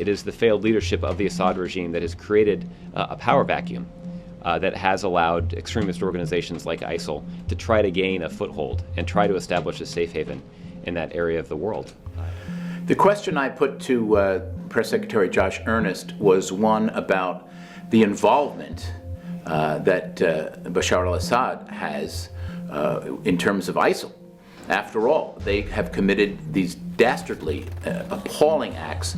It is the failed leadership of the Assad regime that has created a power vacuum that has allowed extremist organizations like ISIL to try to gain a foothold and try to establish a safe haven in that area of the world. The question I put to Press Secretary Josh Earnest was one about the involvement that Bashar al-Assad has in terms of ISIL. After all, they have committed these dastardly, appalling acts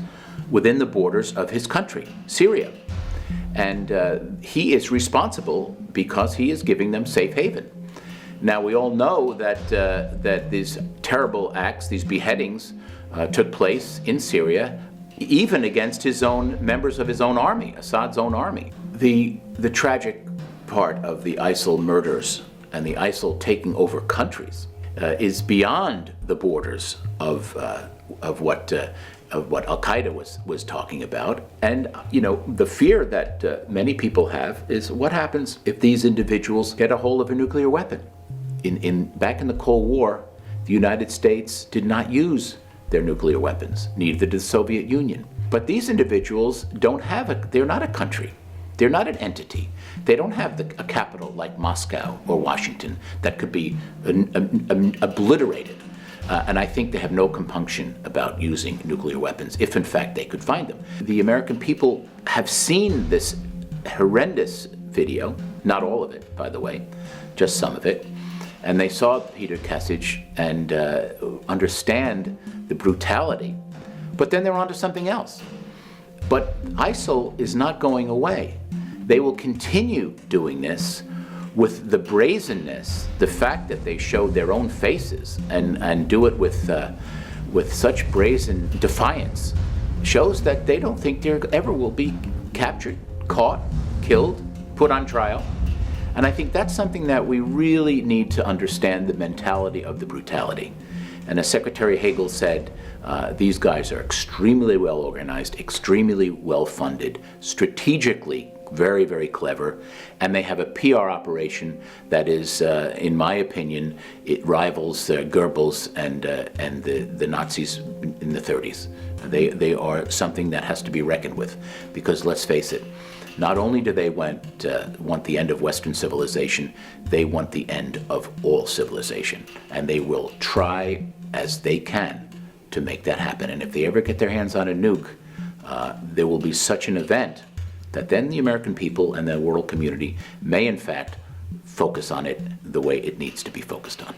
within the borders of his country, Syria. And he is responsible because he is giving them safe haven. Now, we all know that these terrible acts, these beheadings, took place in Syria, even against his own members of his own army, Assad's own army. The tragic part of the ISIL murders and the ISIL taking over countries is beyond the borders of what al-Qaeda was talking about. And you know, the fear that many people have is what happens if these individuals get a hold of a nuclear weapon. Back in the Cold War, the United States did not use their nuclear weapons, neither did the Soviet Union. But these individuals they're not a country. They're not an entity. They don't have a capital like Moscow or Washington that could be obliterated. And I think they have no compunction about using nuclear weapons, if in fact they could find them. The American people have seen this horrendous video, not all of it, by the way, just some of it, and they saw Peter Kassig and understand the brutality. But then they're onto something else. But ISIL is not going away. They will continue doing this with the brazenness, the fact that they show their own faces and do it with such brazen defiance, shows that they don't think they ever will be captured, caught, killed, put on trial. And I think that's something that we really need to understand, the mentality of the brutality. And as Secretary Hagel said, these guys are extremely well organized, extremely well funded, strategically very, very clever, and they have a PR operation that is, in my opinion, it rivals Goebbels and the Nazis in the 30s. They are something that has to be reckoned with, because let's face it, not only do they want the end of Western civilization, they want the end of all civilization, and they will try as they can to make that happen. And if they ever get their hands on a nuke, there will be such an event that then the American people and the world community may in fact focus on it the way it needs to be focused on.